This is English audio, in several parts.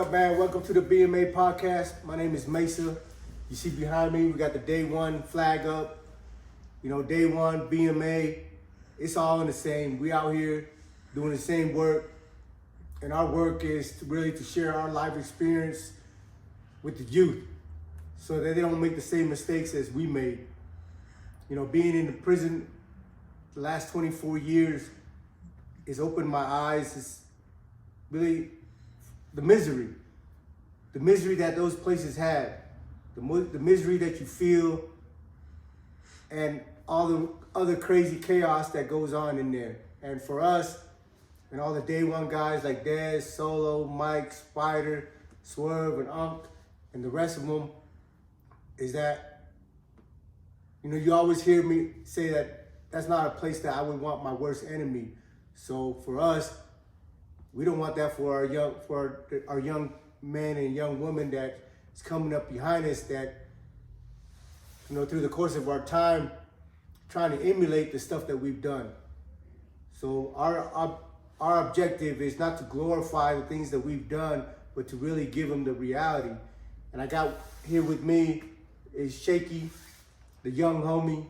up, man? Welcome to the BMA podcast. My name is Mesa. You see behind me, we got the Day One flag up. You know, Day One, BMA, it's all in the same. We out here doing the same work. And our work is to share our life experience with the youth so that they don't make the same mistakes as we made. You know, being in the prison the last 24 years has opened my eyes. It's really the misery that those places have, the misery that you feel, and all the other crazy chaos that goes on in there. And for us, and all the Day One guys like Dez, Solo, Mike, Spider, Swerve, and Unk, and the rest of them, is that, you know, you always hear me say that that's not a place that I would want my worst enemy. So for us, we don't want that for our young men and young women that is coming up behind us that, you know, through the course of our time, trying to emulate the stuff that we've done. So our objective is not to glorify the things that we've done, but to really give them the reality. And I got here with me is Shaky, the young homie.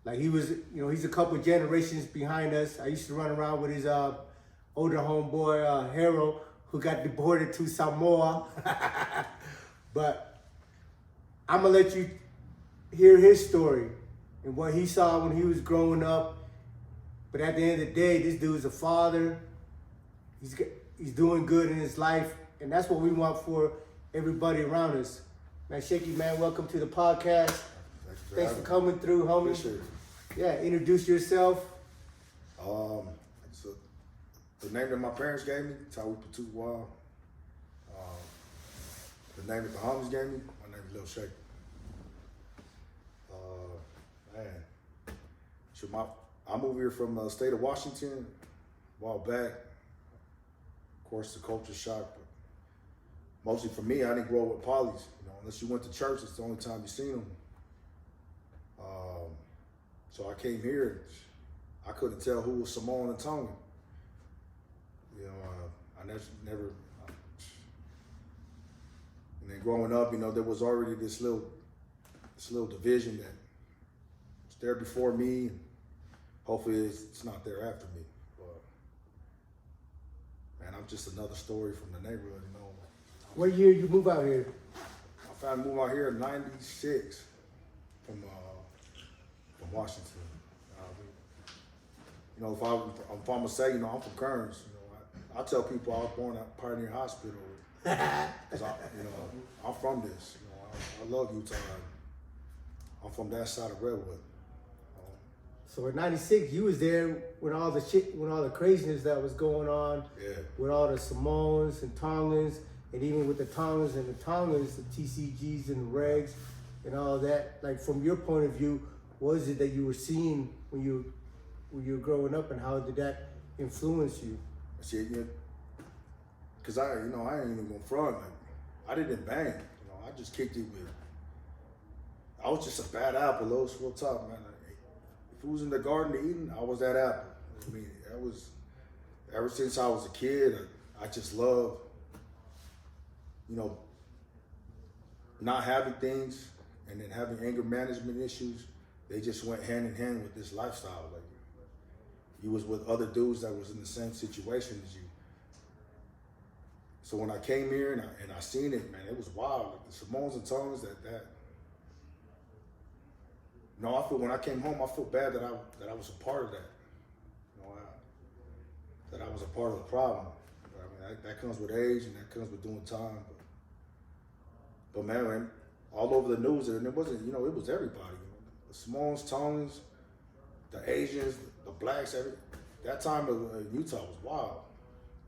Like he was, you know, he's a couple generations behind us. I used to run around with his older homeboy, Harold, who got deported to Samoa. But I'm gonna let you hear his story and what he saw when he was growing up. But at the end of the day, this dude's a father. He's doing good in his life, and that's what we want for everybody around us. Man, Shaky, man, welcome to the podcast. Thanks for coming through, homie. Appreciate it. Yeah, introduce yourself. So the name that my parents gave me, Tawi Patuwa. The name that the homies gave me, my name is Lil Shaky. I moved here from the state of Washington a while back. Of course, the culture shock, but mostly for me, I didn't grow up with polys. You know, unless you went to church, it's the only time you seen them. So I came here, and I couldn't tell who was Samoan and Tongan. You know, I never. And then growing up, you know, there was already this little division that was there before me. And hopefully, it's not there after me. But man, I'm just another story from the neighborhood. You know. What year you move out here? I finally moved out here in '96 from Washington. You know, if I'm gonna say, you know, I'm from Kearns. You know, I tell people I was born at Pioneer Hospital because I'm from this. You know, I love Utah. I'm from that side of Redwood. So in '96, you was there when all the craziness that was going on. Yeah. With all the Samoans and Tongans, and even with the Tongans, the TCGs and the regs, and all of that. Like from your point of view, what is it that you were seeing when you were growing up, and how did that influence you? See, because I ain't even gonna front. Like, I didn't bang. You know, I just kicked it with. I was just a bad apple, low real top, man. If it was in the Garden of Eden, I was that apple. I mean, that was ever since I was a kid. I just love, you know, not having things and then having anger management issues. They just went hand in hand with this lifestyle. Like, you was with other dudes that was in the same situation as you. So when I came here and I seen it, man, it was wild. Like the Samoans and Tongans No, I feel when I came home, I feel bad that I was a part of that. You know, that I was a part of the problem. I mean, that comes with age and that comes with doing time. But man, all over the news, and it wasn't, you know, it was everybody. You know, the Samoans, Tongans, the Asians, the blacks. That time of Utah was wild.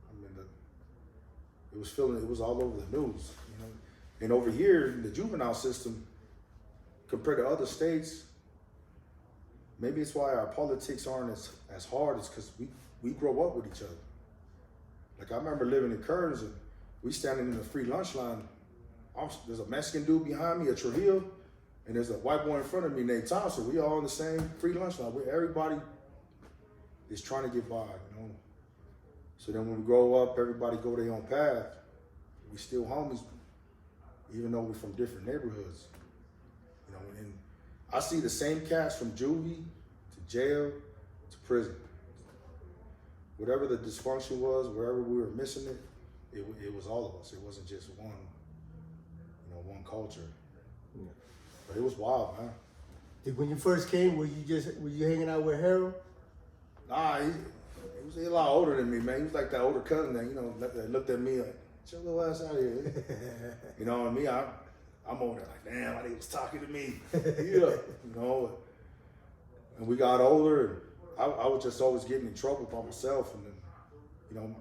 I mean, it was all over the news. You know, and over here, the juvenile system, compared to other states. Maybe it's why our politics aren't as hard, is because we grow up with each other. Like I remember living in Kearns and we standing in the free lunch line. There's a Mexican dude behind me, a Trujillo, and there's a white boy in front of me named Thompson. We all on the same free lunch line. Everybody is trying to get by, you know. So then when we grow up, everybody go their own path. we still homies, even though we're from different neighborhoods. You know, and I see the same cats from juvie to jail to prison. Whatever the dysfunction was, wherever we were missing it was all of us. It wasn't just one, one culture. Yeah. But it was wild, man. When you first came, were you hanging out with Harold? Nah, he was a lot older than me, man. He was like that older cousin that looked at me like, "Get your little ass out of here." You know, and me, I'm over there like, damn, I think he was talking to me. Yeah. And we got older, and I was just always getting in trouble by myself. And then,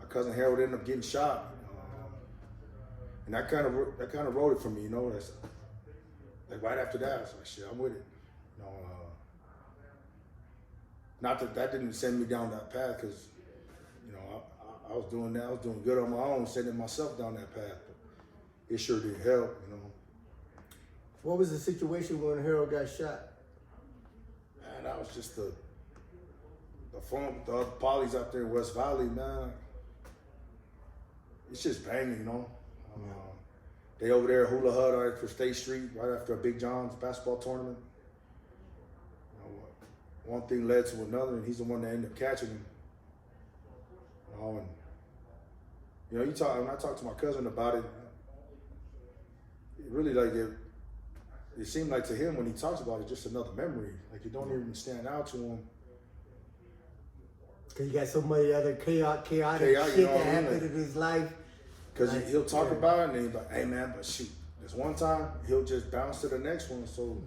my cousin Harold ended up getting shot. And that kind of wrote it for me, That's, like right after that, I was like, shit, I'm with it. Not that didn't send me down that path, because, I was doing that. I was doing good on my own, sending myself down that path. But it sure did help, What was the situation when Harold got shot? Man, that was just the other polys out there in West Valley, man. It's just banging, They over there hula hut right for State Street right after a Big John's basketball tournament. One thing led to another, and he's the one that ended up catching him. And when I talked to my cousin about it, it really it seemed like to him when he talks about it, just another memory. Like it don't even stand out to him. Cause you got so many other chaotic shit that happened in his life. Because he'll talk about it and then he's like, hey man, but shoot, this one time he'll just bounce to the next one. So,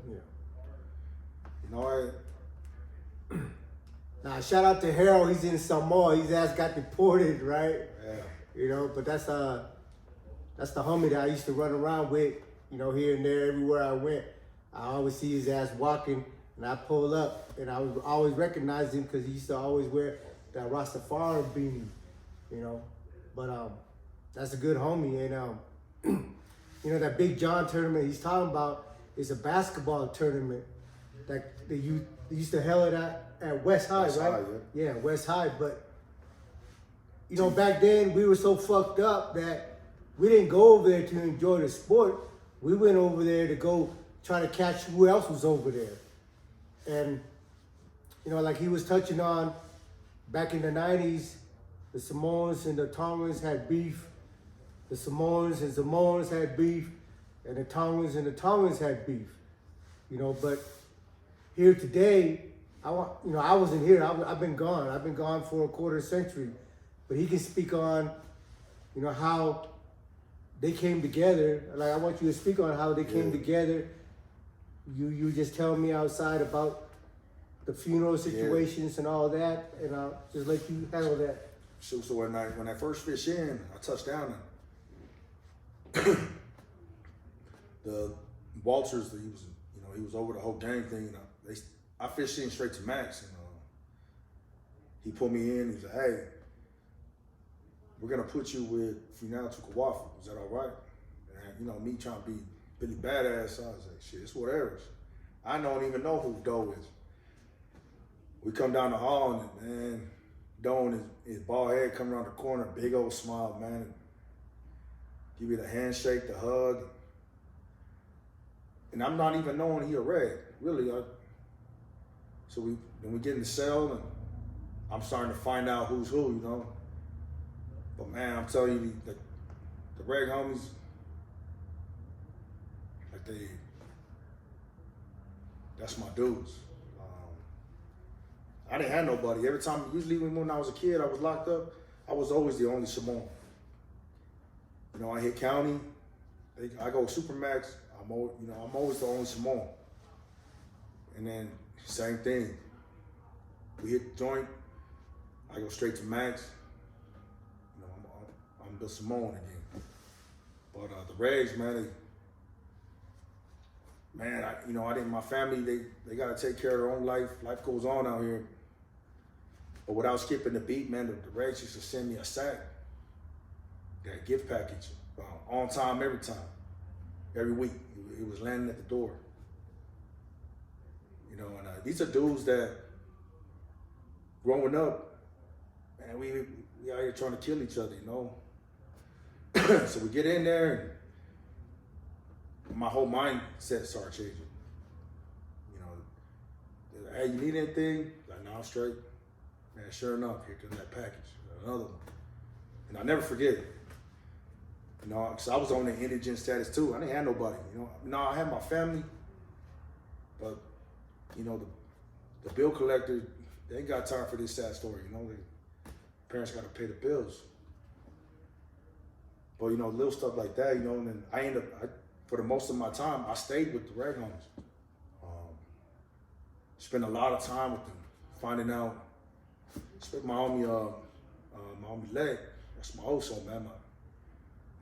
Now, shout out to Harold. He's in Samoa. His ass got deported, right? Yeah. But that's the homie that I used to run around with, here and there, everywhere I went. I always see his ass walking, and I pull up, and I would always recognize him because he used to always wear that Rastafari beanie, But that's a good homie, and that Big John tournament he's talking about is a basketball tournament that they used to held it at West High, West right? High, yeah, West High. But back then we were so fucked up that we didn't go over there to enjoy the sport. We went over there to go try to catch who else was over there. And like he was touching on, back in the 90s, the Samoans and the Tongans had beef. The Samoans and Samoans had beef, and the Tongans and the Tongans had beef. But here today, I wasn't here. I've been gone. I've been gone for a quarter century. But he can speak on, how they came together. Like, I want you to speak on how they came together. You just tell me outside about the funeral situations and all that, and I'll just let you handle that. So when I first fished in, I touched down and the Walters, he was over the whole gang thing. I fished in straight to Max, and he put me in. He's like, "Hey, we're gonna put you with Finale Tukawafu. Is that all right?" And me trying to be Billy Badass, I was like, "Shit, it's whatever." I don't even know who Doe is. We come down the hall, and man, Doe and his bald head come around the corner, big old smile, man. And give you the handshake, the hug. And I'm not even knowing he a Red, really. So we get in the cell, and I'm starting to find out who's who, But man, I'm telling you, the Red homies, that's my dudes. I didn't have nobody. Every time, usually when I was a kid, I was locked up, I was always the only Samoan. I hit county, I go Supermax, I'm always the only Samoan. And then same thing. We hit the joint, I go straight to Max. I'm the Samoan again. But the Regs, man, I didn't. My family, they gotta take care of their own life. Life goes on out here. But without skipping the beat, man, the Regs used to send me a sack, that gift package, on time, every time, every week. It was landing at the door. And these are dudes that, growing up, man, we out here trying to kill each other, So we get in there, and my whole mindset started changing. You know, hey, you need anything? Like, no, I'm straight. Man, sure enough, here comes that package, another one. And I never forget it. You know, because I was on the indigent status too. I didn't have nobody, you know. No, I had my family, but, you know, the bill collector, they ain't got time for this sad story, you know. Parents got to pay the bills. But, you know, little stuff like that, you know, and then for the most of my time, I stayed with the rag homies. Spent a lot of time with them, finding out. Spent my homie Leg. That's my old son, man.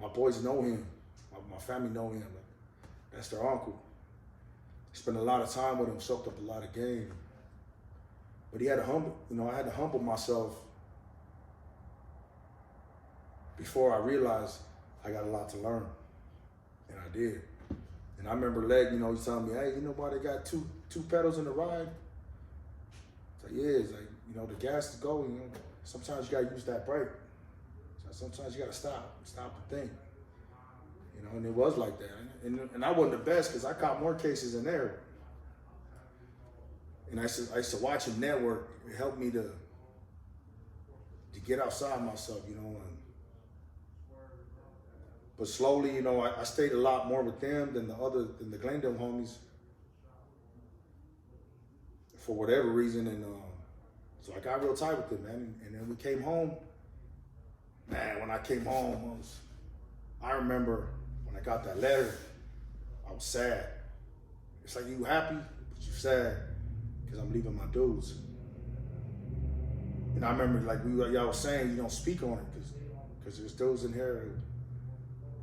My boys know him. My family know him. That's their uncle. Spent a lot of time with him, soaked up a lot of game. But he had to I had to humble myself before I realized I got a lot to learn. And I did. And I remember Leg, you know, he's telling me, hey, you know why they got two pedals in the ride? It's like, yeah, it's like, you know, the gas is going, you know, sometimes you gotta use that brake. Sometimes you gotta stop and think. You know, and it was like that. And I wasn't the best because I caught more cases in there. And I used to watch him network. It helped me to get outside myself, you know. But slowly, you know, I stayed a lot more with them than the Glendale homies. For whatever reason, and so I got real tight with them, man. And then we came home. Man, when I came home, I remember when I got that letter, I was sad. It's like, you happy, but you sad, because I'm leaving my dudes. And I remember, like y'all was saying, you don't speak on it, because there's dudes in here,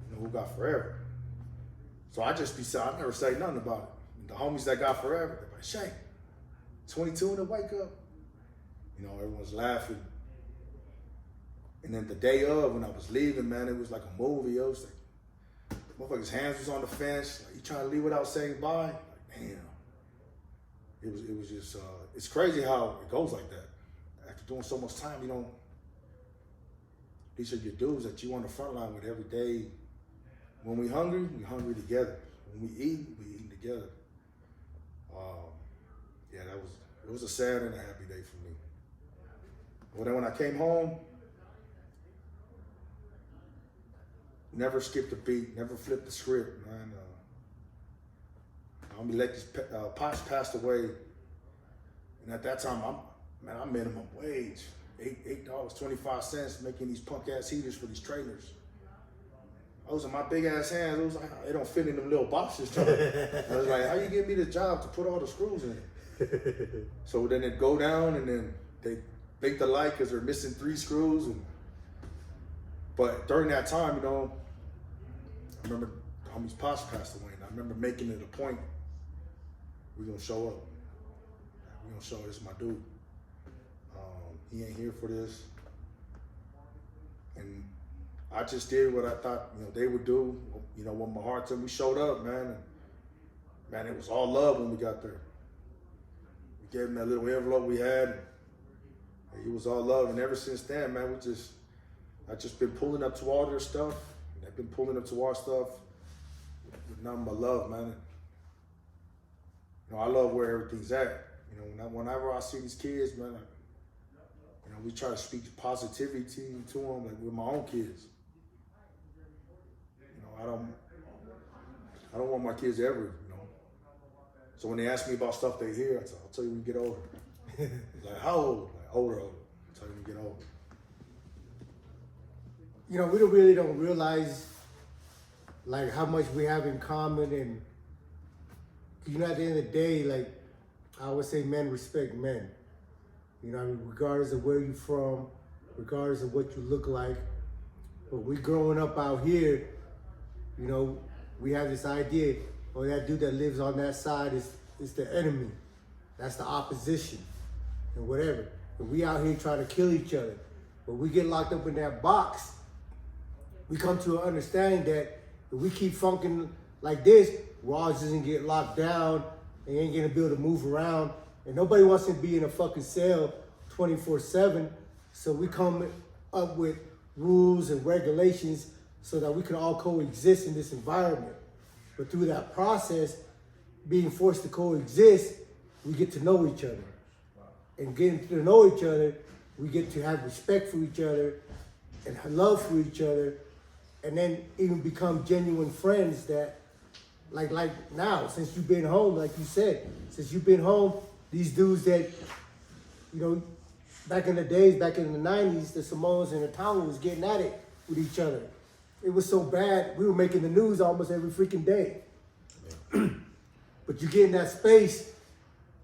you know, who got forever. So I just be sad. I never say nothing about it. The homies that got forever, they're like, Shank, 22 and to wake up. You know, everyone's laughing. And then the day of, when I was leaving, man, it was like a movie. It was like, the motherfucker's hands was on the fence. Like, you trying to leave without saying bye? Like, damn. It was just, it's crazy how it goes like that. After doing so much time, you know, these are your dudes that you on the front line with every day. When we hungry together. When we eating together. Yeah, it was a sad and a happy day for me. But then when I came home, never skipped a beat, never flipped the script, man. Homie Lecky's pops passed away, and at that time, I'm minimum wage, $8.25, making these punk ass heaters for these trailers. Those are my big ass hands. It was like, they don't fit in them little boxes. I was like, how you give me the job to put all the screws in? So then it go down, and then they make the light because they're missing 3 screws. But during that time, you know, I remember the homie's pops passed away, and I remember making it a point, we're gonna show up. We're gonna show this is my dude. He ain't here for this. And I just did what I thought, you know, they would do, you know, when my heart told me. We showed up, man. And man, it was all love when we got there. We gave him that little envelope we had. And it was all love. And ever since then, man, I just been pulling up to all their stuff. And they've been pulling up to our stuff with nothing but love, man. You know, I love where everything's at. You know, whenever I see these kids, man, you know, we try to speak positivity to them, like with my own kids. You know, I don't want my kids to ever, you know. So when they ask me about stuff they hear, I'll tell you when you get older. Like, how old? Like, older. I'll tell you when you get older. You know, we really don't realize like how much we have in common, and you know, at the end of the day, like I always say, men respect men. You know, I mean, regardless of where you're from, regardless of what you look like. But we growing up out here, you know, we have this idea, oh, that dude that lives on that side is the enemy. That's the opposition and whatever. And we out here trying to kill each other. But we get locked up in that box, we come to an understanding that if we keep funking like this, we're all just gonna get locked down and ain't gonna be able to move around. And nobody wants to be in a fucking cell 24/7. So we come up with rules and regulations so that we could all coexist in this environment. But through that process, being forced to coexist, we get to know each other. And getting to know each other, we get to have respect for each other and love for each other, and then even become genuine friends that, like now, since you've been home, like you said, since you've been home, these dudes that, you know, back in the days, back in the 90s, the Samoans and the Tongan was getting at it with each other. It was so bad, we were making the news almost every freaking day. But you get in that space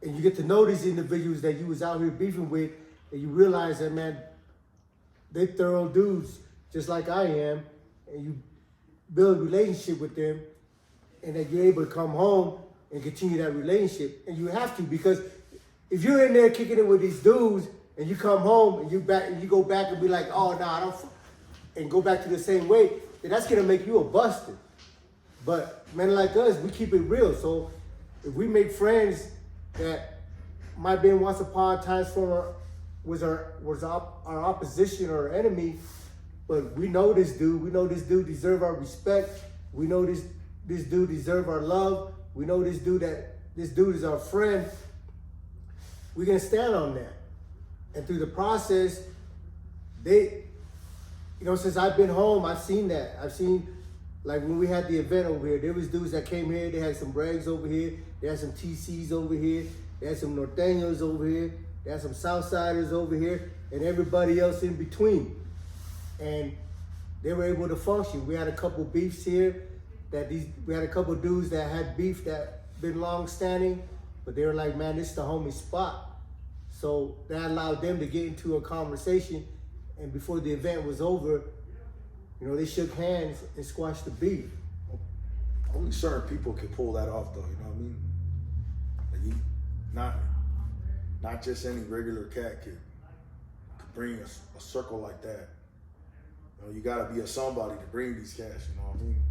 and you get to know these individuals that you was out here beefing with, and you realize that, man, they thorough dudes, just like I am, and you build a relationship with them, and that you're able to come home and continue that relationship. And you have to, because if you're in there kicking it with these dudes, and you come home and you go back and be like, oh, nah, I don't, and go back to the same way, then that's gonna make you a buster. But men like us, we keep it real. So if we make friends that might be once upon a time was our opposition or our enemy, but we know this dude deserve our respect. We know this dude deserve our love. We know this dude is our friend. We're gonna stand on that. And through the process, since I've been home, I've seen that. I've seen, like when we had the event over here, there was dudes that came here, they had some Brags over here, they had some TCs over here, they had some Norteños over here, they had some Southsiders over here, and everybody else in between. And they were able to function. We had a couple beefs here, we had a couple dudes that had beef that been long standing, but they were like, man, this is the homie spot. So that allowed them to get into a conversation, and before the event was over, they shook hands and squashed the beef. Only certain people can pull that off, though. You know what I mean? Like not just any regular cat could bring a circle like that. You gotta be a somebody to bring these cats. You know what I mean?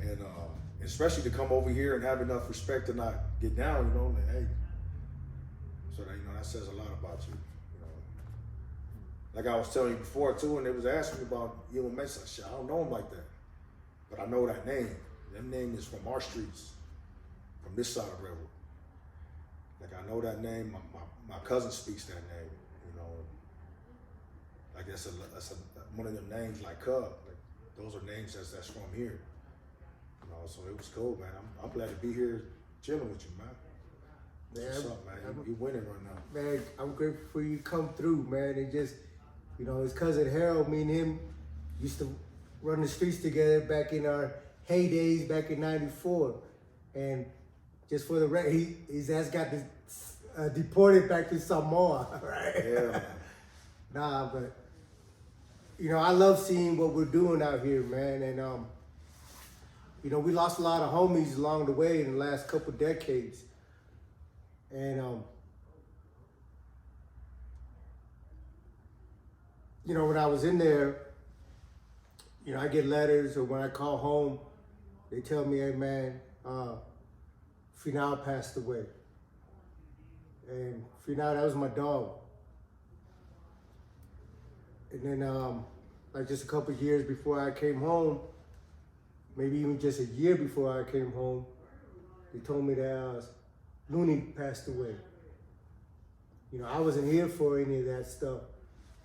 And especially to come over here and have enough respect to not get down. Like, hey. So that that says a lot about you. Like I was telling you before too, and they was asking me about you and Mesa. Shit, I don't know him like that, but I know that name. That name is from our streets, from this side of Redwood. Like I know that name. My cousin speaks that name. Like that's one of them names like Cub. Like those are names that's from here. So it was cool, man. I'm glad to be here chilling with you, man. What's up, man? You winning right now. Man, I'm grateful for you come through, man. And just, his cousin Harold, me and him used to run the streets together back in our heydays back in '94. And just for the record, his ass got deported back to Samoa, right? Yeah. Nah, but, I love seeing what we're doing out here, man. And, we lost a lot of homies along the way in the last couple decades. And, when I was in there, I get letters, or when I call home, they tell me, hey man, Final passed away. And Final, that was my dog. And then, like just a couple of years before I came home, maybe even just a year before I came home, they told me that Looney passed away. I wasn't here for any of that stuff.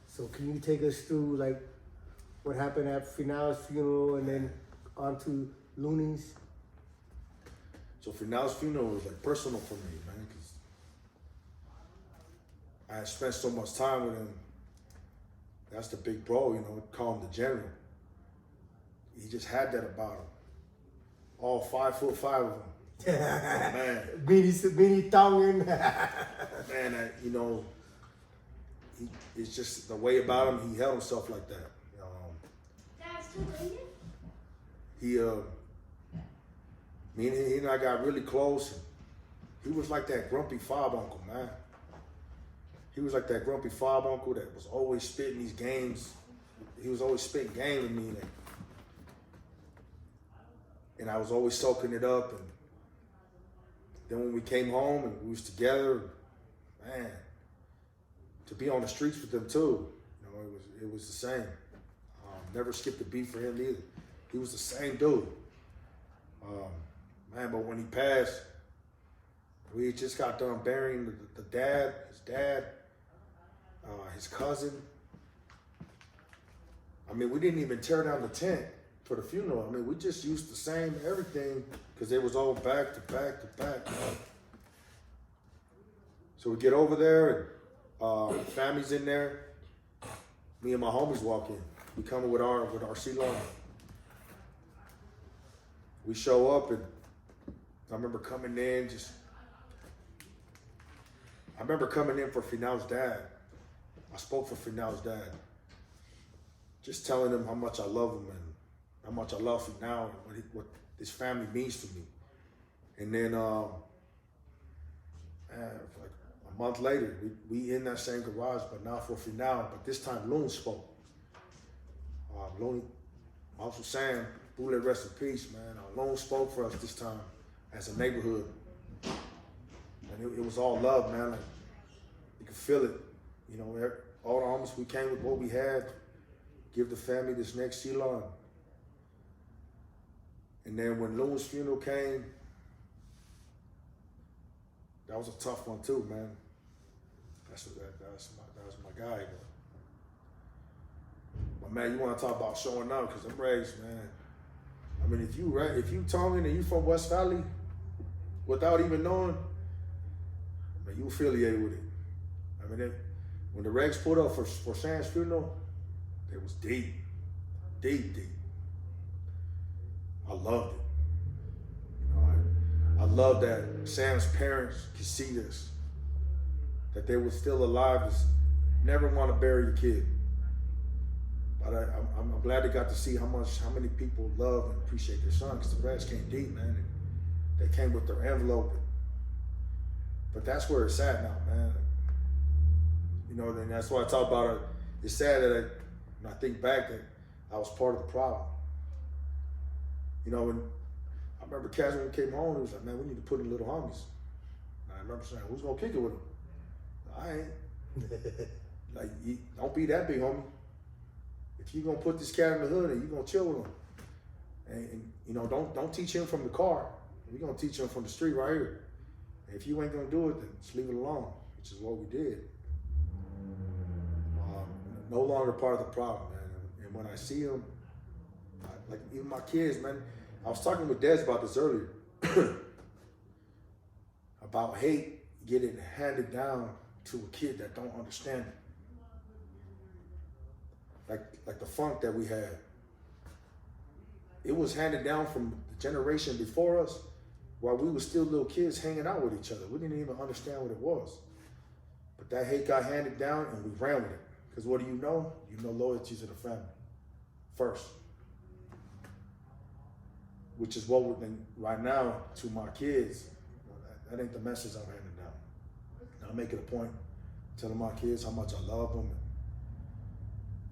So can you take us through like what happened at Final's funeral and then on to Looney's? So Final's funeral was like personal for me, man, because I had spent so much time with him. That's the big bro, call him the general. He just had that about him. All 5'5" of him. Man. Beanie Tongan. Man, it's just the way about him, he held himself like that. Me and I got really close. He was like that grumpy fob uncle, man. He was like that grumpy fob uncle that was always spitting these games. He was always spitting game with me. And I was always soaking it up. And then when we came home and we was together, man, to be on the streets with them too, it was the same. Never skipped a beat for him either. He was the same dude. Man, but when he passed, we just got done burying his dad, his cousin. I mean, we didn't even tear down the tent for the funeral. I mean, we just used the same everything because it was all back to back to back. So we get over there and family's in there. Me and my homies walk in. We come with our C-Long. We show up and I remember coming in for Final's dad. I spoke for Final's dad. Just telling him how much I love him and how much I love Final and what his family means to me. And then, like a month later, we in that same garage, but now for Final. But this time, Loon spoke. Loon, also saying, Boule, rest in peace, man. Loon spoke for us this time as a neighborhood. And it was all love, man. Like, you could feel it. You know, all the homies, we came with what we had. Give the family this next C-Long. And then when Loon's funeral came, that was a tough one too, man. That's my guy. But man, you want to talk about showing up? Because them Rays, man. I mean, if you Tongan and you from West Valley, without even knowing, man, you affiliated with it. I mean, when the Regs pulled up for Sam's funeral, it was deep. I loved it. You know, I love that Sam's parents could see this, that they were still alive, never want to bury the kid. But I'm glad they got to see how many people love and appreciate their son, because the Reds came deep, man. They came with their envelope. But that's where it's at now, man. You know, and that's why I talk about it. It's sad that when I think back that I was part of the problem. You know, when I remember Cass when he came home, he was like, man, we need to put in little homies. And I remember saying, who's gonna kick it with him? I ain't. Like, don't be that big, homie. If you're gonna put this cat in the hood and you're gonna chill with him. And you know, don't teach him from the car. We're gonna teach him from the street right here. And if you ain't gonna do it, then just leave it alone, which is what we did. No longer part of the problem, man. And when I see him, like even my kids, man, I was talking with Des about this earlier, about hate getting handed down to a kid that don't understand it. Like the funk that we had. It was handed down from the generation before us while we were still little kids hanging out with each other. We didn't even understand what it was. But that hate got handed down and we ran with it. Because what do you know? You know loyalty to the family first. Which is what we're doing right now to my kids. That ain't the message I'm handing down. I make it a point telling my kids how much I love them, and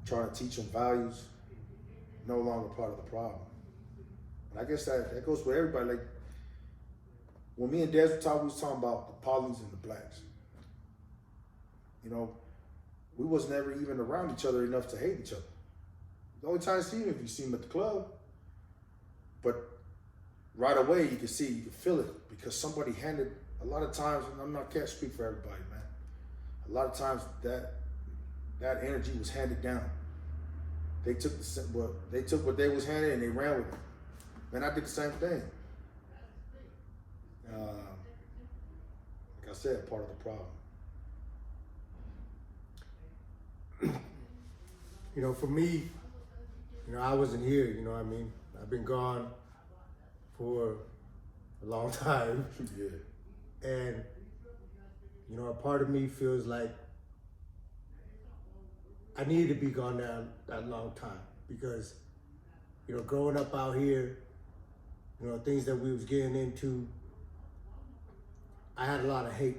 trying to teach them values. No longer part of the problem. And I guess that goes for everybody. Like when me and Des were talking, we was talking about the polys and the blacks. You know, we was never even around each other enough to hate each other. The only time you see him if you see him at the club. But right away you can feel it, because somebody handed, a lot of times, and can't speak for everybody, man. A lot of times that energy was handed down. They took what they was handed and they ran with it. Man, I did the same thing. Like I said, part of the problem. You know, for me, you know, I wasn't here, you know what I mean? I've been gone for a long time. Yeah. And, you know, a part of me feels like I needed to be gone that long time, because, you know, growing up out here, you know, things that we was getting into, I had a lot of hate.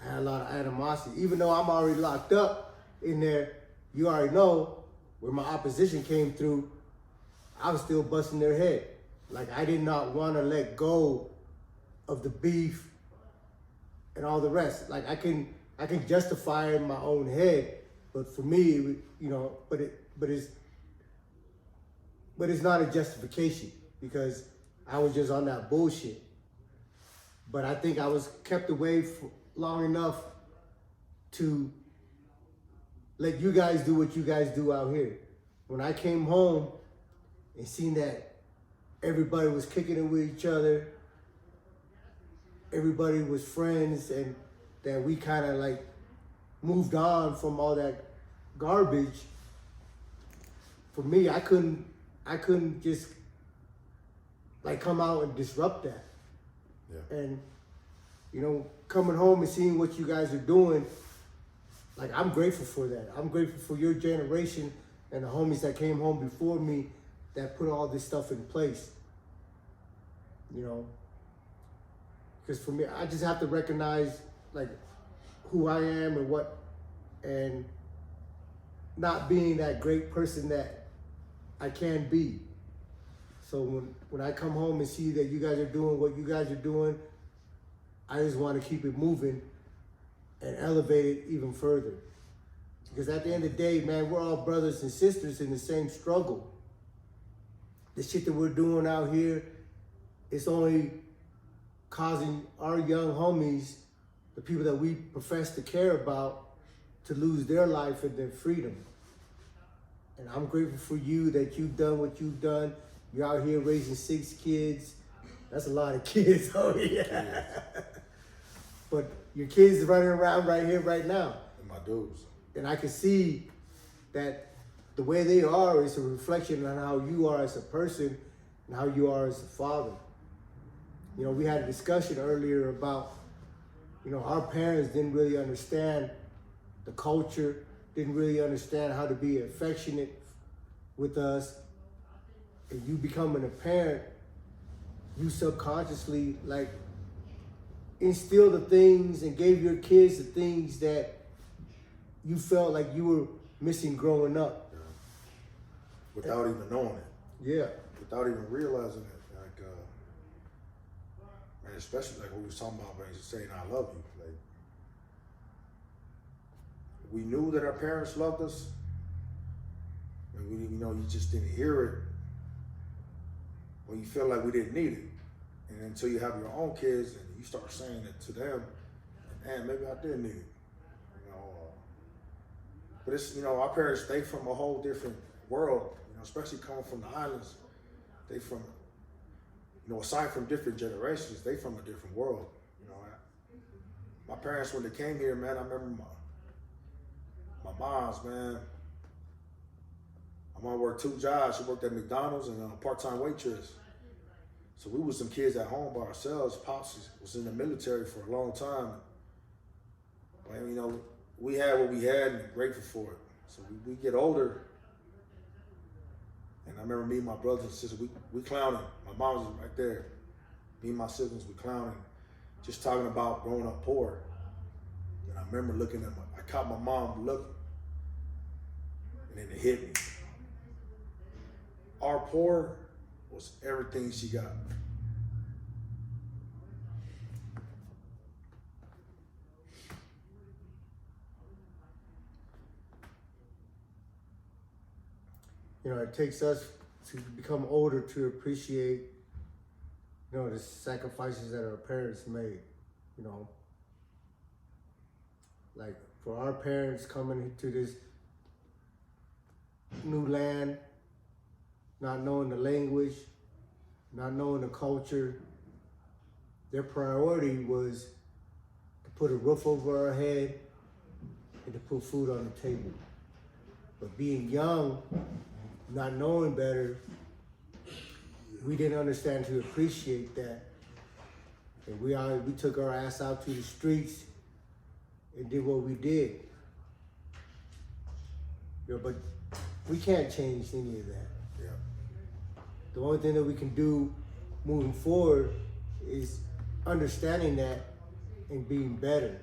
I had a lot of animosity. Even though I'm already locked up in there, you already know, when my opposition came through, I was still busting their head. Like, I did not want to let go of the beef and all the rest. Like, I can justify it in my own head, but for me, you know, but it's But it's not a justification because I was just on that bullshit. But I think I was kept away for long enough to let you guys do what you guys do out here. When I came home and seen that everybody was kicking it with each other, everybody was friends, and that we kind of like moved on from all that garbage. For me, I couldn't just like come out and disrupt that. Yeah. And coming home and seeing what you guys are doing, like I'm grateful for that. I'm grateful for your generation and the homies that came home before me that put all this stuff in place. Because for me, I just have to recognize like who I am and not being that great person that I can be. So when I come home and see that you guys are doing what you guys are doing, I just want to keep it moving and elevate it even further. Because at the end of the day, man, we're all brothers and sisters in the same struggle. The shit that we're doing out here, it's only causing our young homies, the people that we profess to care about, to lose their life and their freedom. And I'm grateful for you that you've done what you've done. You're out here raising 6 kids. That's a lot of kids. Oh, yeah. But your kids running around right here, right now. And my dudes. And I can see that the way they are is a reflection on how you are as a person and how you are as a father. We had a discussion earlier about, our parents didn't really understand the culture, didn't really understand how to be affectionate with us. And you becoming a parent, you subconsciously like instill the things and gave your kids the things that you felt like you were missing growing up. Yeah. Without even knowing it. Yeah. Without even realizing it. Like, man, especially like what we was talking about, man, just saying I love you. Like, we knew that our parents loved us, and we didn't, you just didn't hear it, or you feel like we didn't need it. And until you have your own kids and you start saying it to them, man, maybe I did need it. But it's, our parents, they from a whole different world, especially coming from the islands. They from, aside from different generations, they from a different world. My parents, when they came here, man, I remember my mom's, man. My mom worked 2 jobs. She worked at McDonald's and a part-time waitress. So we was some kids at home by ourselves. Pops was in the military for a long time. And, we had what we had and grateful for it. So we get older. And I remember me and my brothers and sisters, we clowning. My mom was right there. Me and my siblings, we clowning. Just talking about growing up poor. And I remember looking at I caught my mom looking. And then it hit me. Our poor was everything she got. It takes us to become older to appreciate, the sacrifices that our parents made, Like for our parents coming to this new land, not knowing the language, not knowing the culture, their priority was to put a roof over our head and to put food on the table. But being young, not knowing better, we didn't understand to appreciate that. And we took our ass out to the streets and did what we did. But we can't change any of that. Yeah. The only thing that we can do moving forward is understanding that and being better.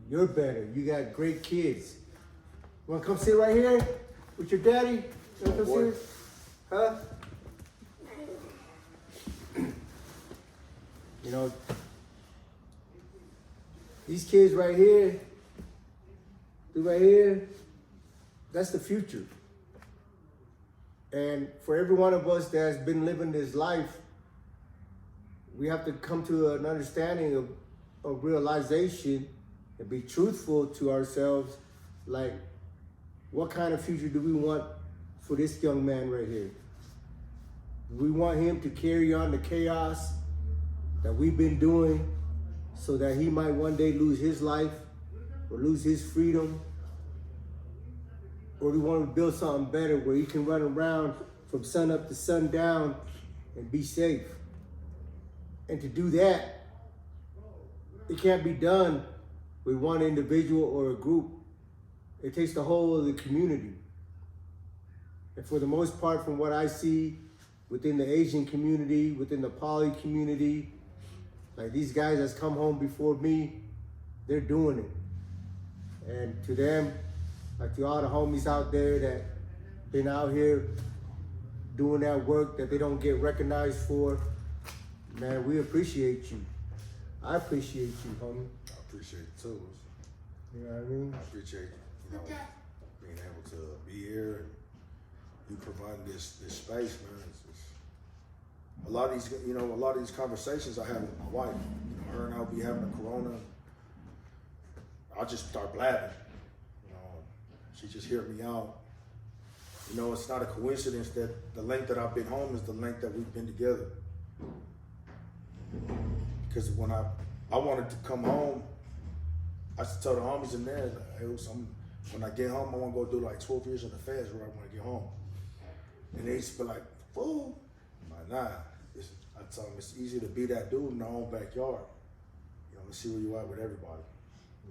You're better. You got great kids. You wanna come sit right here with your daddy? You wanna come sit? Huh? These kids right here, that's the future. And for every one of us that's been living this life, we have to come to an understanding of realization and be truthful to ourselves. Like, what kind of future do we want for this young man right here? Do we want him to carry on the chaos that we've been doing so that he might one day lose his life or lose his freedom? Or do we want to build something better where he can run around from sun up to sundown and be safe? And to do that, it can't be done with one individual or a group. It takes the whole of the community. And for the most part, from what I see within the Asian community, within the poly community, like these guys that's come home before me, they're doing it. And to them, like to all the homies out there that been out here doing that work that they don't get recognized for, man, we appreciate you. I appreciate you, homie. I appreciate it too. You know what I mean? I appreciate, being able to be here and you providing this space, man. A lot of these, a lot of these conversations I have with my wife, her and I'll be having a Corona. I'll just start blabbing. She just heard me out. It's not a coincidence that the length that I've been home is the length that we've been together. Because when I wanted to come home, I used to tell the homies in there, like, hey, when I get home, I want to go do like 12 years in the feds where I want to get home. And they used to be like, fool. I'm like, nah. I tell them it's easy to be that dude in our own backyard. Let's see where you at with everybody.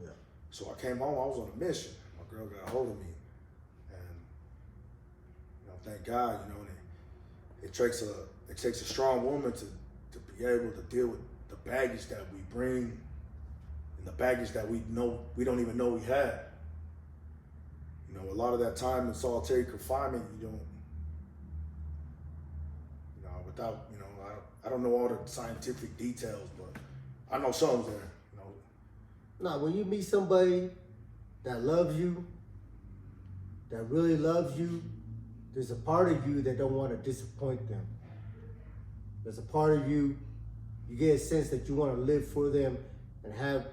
Yeah. So I came home, I was on a mission. My girl got a hold of me. And thank God, it takes a strong woman to be able to deal with the baggage that we bring and the baggage that we don't even know we had. A lot of that time in solitary confinement, without, I don't know all the scientific details, but I know something's there, Now, when you meet somebody that loves you, that really loves you, there's a part of you that don't want to disappoint them. There's a part of you, you get a sense that you want to live for them and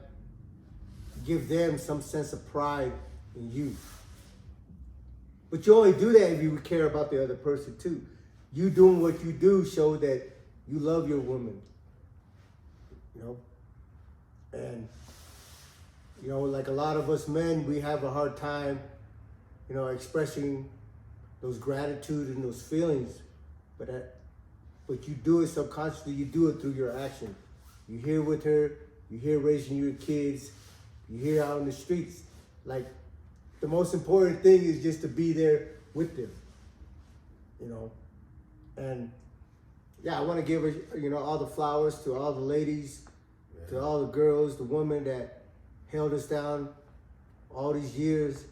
give them some sense of pride in you. But you only do that if you care about the other person too. You doing what you do show that you love your woman, and like a lot of us men, we have a hard time, expressing those gratitude and those feelings, but you do it subconsciously. You do it through your action. You here with her, you here raising your kids, you here out in the streets. Like, the most important thing is just to be there with them, and yeah, I want to give all the flowers to all the ladies, to all the girls, the women that held us down all these years,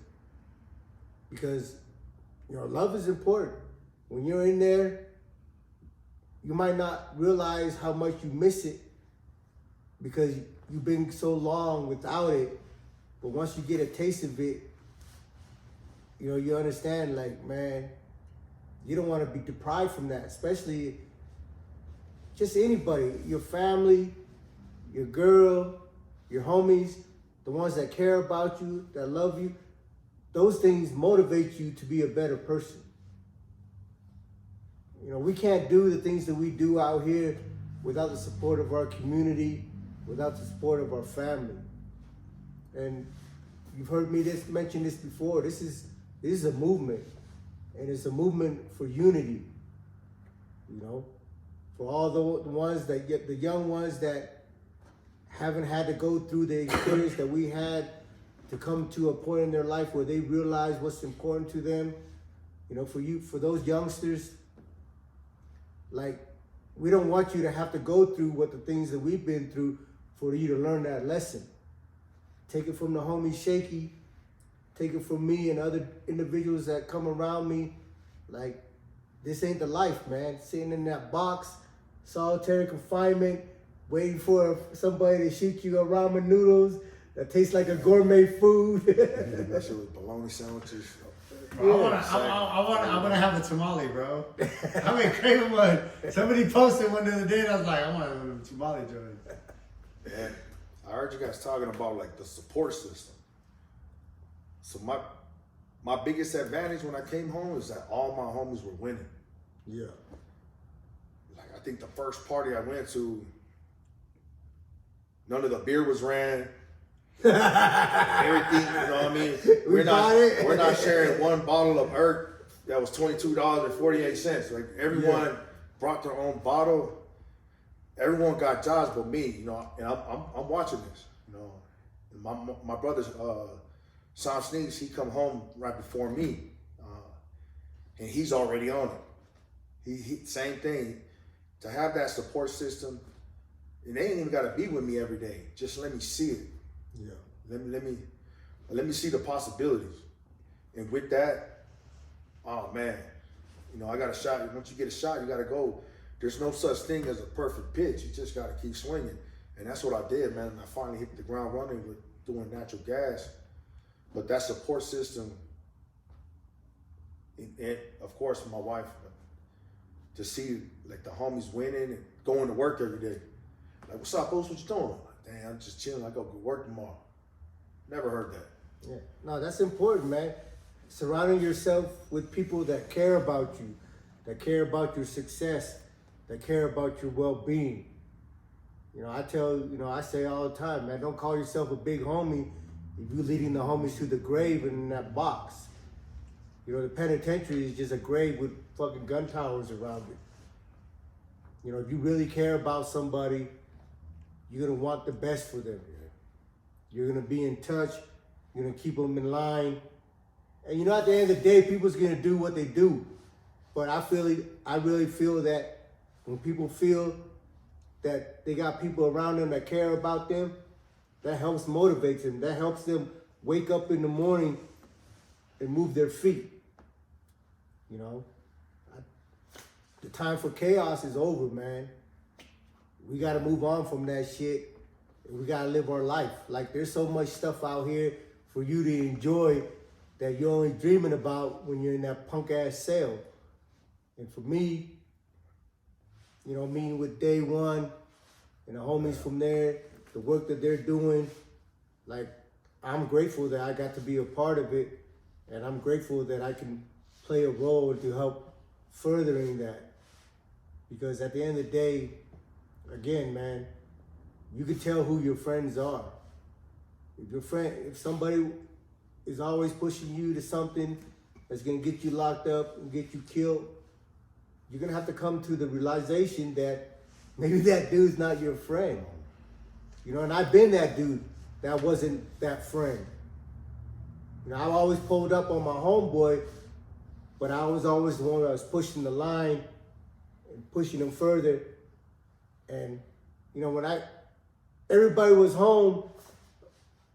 because love is important. When you're in there, you might not realize how much you miss it because you've been so long without it, but once you get a taste of it, you understand, like, man, you don't want to be deprived from that, especially just anybody, your family, your girl, your homies, the ones that care about you, that love you. Those things motivate you to be a better person. We can't do the things that we do out here without the support of our community, without the support of our family. And you've heard me mention this before. This is a movement, and it's a movement for unity. For all the ones that get the young ones that haven't had to go through the experience that we had to come to a point in their life where they realize what's important to them. For those youngsters, like, we don't want you to have to go through what the things that we've been through for you to learn that lesson. Take it from the homie Shaky, take it from me and other individuals that come around me. Like, this ain't the life, man. Sitting in that box, solitary confinement, waiting for somebody to shoot you a ramen noodles that tastes like a gourmet food. That shit with bologna sandwiches. Bro, I wanna have a tamale, bro. I've been craving one. Somebody posted one the other day, and I was like, I want a tamale joint. Yeah, I heard you guys talking about like the support system. So my biggest advantage when I came home is that all my homies were winning. Yeah. Like I think the first party I went to, none of the beer was ran. Everything, you know what I mean? We're not sharing one bottle of Erk that was $22.48. Like everyone brought their own bottle. Everyone got jobs but me, you know, and I'm watching this, you know. And my brother's Sam Sneaks, he come home right before me, and he's already on it. He same thing. To have that support system, and they ain't even got to be with me every day. Just let me see it. Yeah. Let me see the possibilities. And with that, oh man, you know, I got a shot. Once you get a shot, you got to go. There's no such thing as a perfect pitch. You just got to keep swinging. And that's what I did, man. And I finally hit the ground running with doing natural gas. But that support system, and of course my wife, to see like the homies winning and going to work every day. Like, what's up, Boost? What you doing? I'm like, damn, I'm just chilling. I go to work tomorrow. Never heard that. Yeah. No, that's important, man. Surrounding yourself with people that care about you, that care about your success, that care about your well-being. You know, I say all the time, man, don't call yourself a big homie if you're leading the homies to the grave in that box. You know, the penitentiary is just a grave with fucking gun towers around it. You know, if you really care about somebody, you're gonna want the best for them. You're gonna be in touch. You're gonna keep them in line. And you know, at the end of the day, people's gonna do what they do. But I really feel that when people feel that they got people around them that care about them, that helps motivate them. That helps them wake up in the morning and move their feet. You know, the time for chaos is over, man. We got to move on from that shit. And we got to live our life. Like, there's so much stuff out here for you to enjoy that you're only dreaming about when you're in that punk ass cell. And for me, you know, meeting with Day One and the homies from there, the work that they're doing, like, I'm grateful that I got to be a part of it, and I'm grateful that I can play a role to help furthering that. Because at the end of the day, again, man, you can tell who your friends are. If somebody is always pushing you to something that's gonna get you locked up and get you killed, you're gonna have to come to the realization that maybe that dude's not your friend. You know, and I've been that dude that wasn't that friend. You know, I always pulled up on my homeboy, but I was always the one that was pushing the line and pushing them further. And, you know, when everybody was home,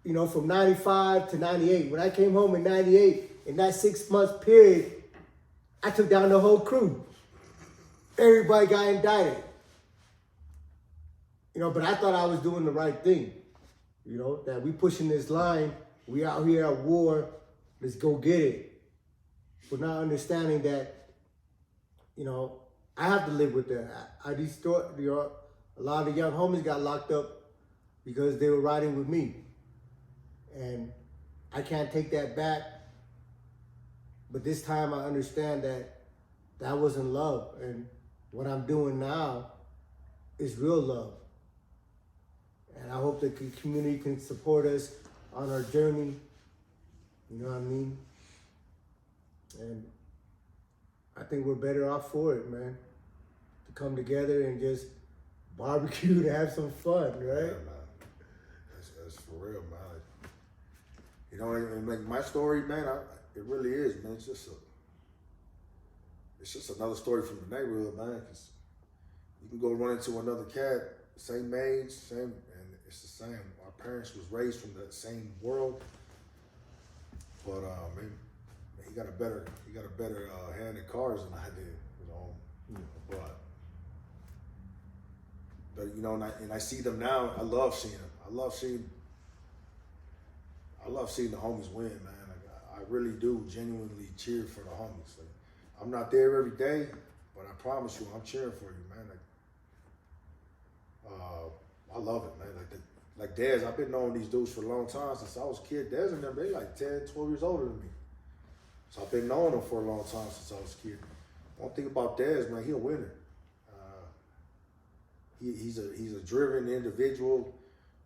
you know, from 95 to 98. When I came home in 98, in that 6 month period, I took down the whole crew. Everybody got indicted. You know, but I thought I was doing the right thing. You know, that we pushing this line, we out here at war, let's go get it. But not understanding that, you know, I have to live with that. A lot of young homies got locked up because they were riding with me. And I can't take that back. But this time I understand that that wasn't love. And what I'm doing now is real love. And I hope the community can support us on our journey. You know what I mean? And I think we're better off for it, man. To come together and just barbecue and have some fun, right? Yeah, man. That's for real, man. You know, and like my story, man, it really is, man. It's just another story from the neighborhood, man. 'Cause you can go run into another cat, same age, and it's the same. Our parents was raised from that same world, but man, he got a better hand in cars than I did, you know. But you know, and I see them now. I love seeing them. I love seeing the homies win, man. I really do genuinely cheer for the homies. Like, I'm not there every day, but I promise you, I'm cheering for you, man. Like, I love it, man. Like Dez, I've been knowing these dudes for a long time since I was a kid. Dez and them, they like 10, 12 years older than me. So I've been knowing them for a long time since I was a kid. One thing about Dez, man, he a winner. He's a driven individual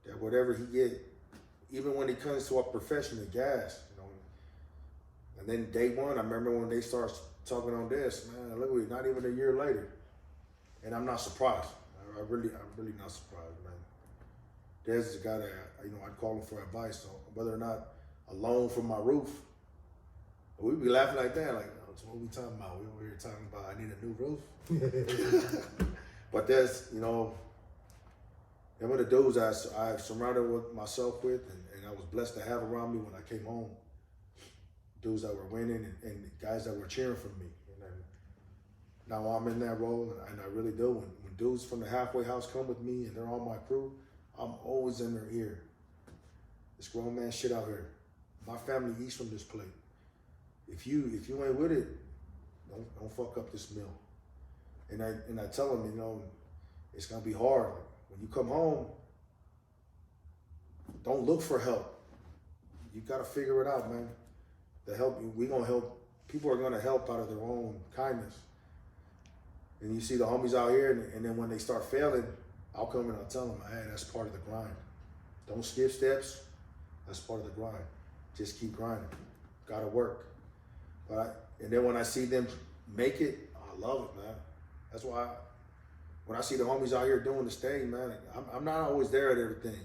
that whatever he get, even when it comes to our profession of gas, you know. And then day one, I remember when they start talking on this, man, look at it, not even a year later. And I'm not surprised. I'm really not surprised, man. Dez is a guy that, you know, I'd call him for advice. So whether or not a loan from my roof, we'd be laughing like that, like, oh, so what we talking about? We over here talking about I need a new roof. But there's, you know, them are the dudes I've surrounded with myself with, and I was blessed to have around me when I came home. Dudes that were winning and guys that were cheering for me. And now I'm in that role, and I really do. When dudes from the halfway house come with me and they're on my crew, I'm always in their ear. It's grown man shit out here. My family eats from this plate. If you ain't with it, don't fuck up this meal. And I tell them, you know, it's gonna be hard. When you come home, don't look for help. You gotta figure it out, man. The help, we gonna help. People are gonna help out of their own kindness. And you see the homies out here, and then when they start failing, I'll come and I'll tell them, hey, that's part of the grind. Don't skip steps. That's part of the grind. Just keep grinding. Gotta work. And then when I see them make it, I love it, man. That's why when I see the homies out here doing this thing, man, I'm not always there at everything.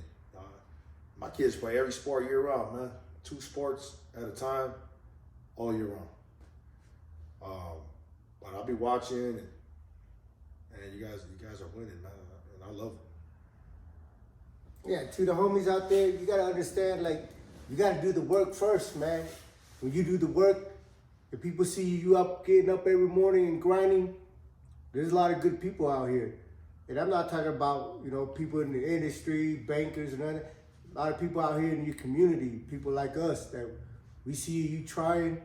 My kids play every sport year round, man. 2 sports at a time, all year round. But I'll be watching, and you guys are winning, man, and I love it. Yeah, to the homies out there, you gotta understand, like, you gotta do the work first, man. When you do the work, if people see you up, getting up every morning and grinding, there's a lot of good people out here. And I'm not talking about, you know, people in the industry, bankers and other. A lot of people out here in your community, people like us, that we see you trying,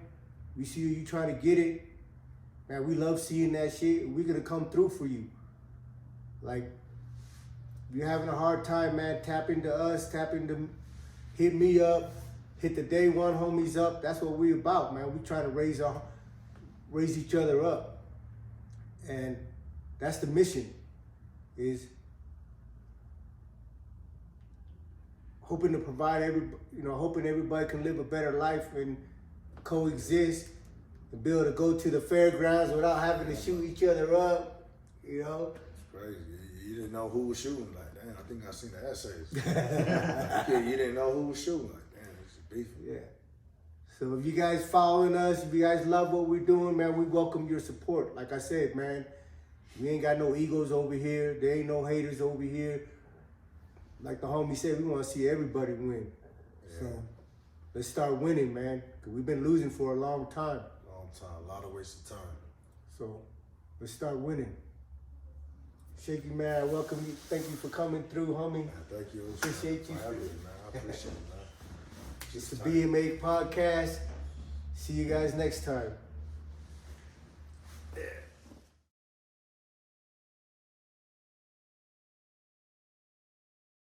we see you trying to get it. Man, we love seeing that shit. We're gonna come through for you. Like, if you're having a hard time, man, tap into us, hit me up, hit the day one homies up. That's what we about, man. We trying to raise each other up. And that's the mission, is hoping to provide hoping everybody can live a better life and coexist and be able to go to the fairgrounds without having to shoot each other up, you know? It's crazy. You didn't know who was shooting. Like, damn, I think I seen the essays. You didn't know who was shooting. Like, damn, it's beef. Yeah. So if you guys following us, if you guys love what we're doing, man, we welcome your support. Like I said, man, we ain't got no egos over here. There ain't no haters over here. Like the homie said, we want to see everybody win. Yeah. So let's start winning, man, because we've been losing for a long time. A lot of wasted time. So let's start winning. Shaky, man, I welcome you. Thank you for coming through, homie. Man, thank you. Appreciate you. Man. I appreciate it, man. It's the BMA podcast. See you guys next time.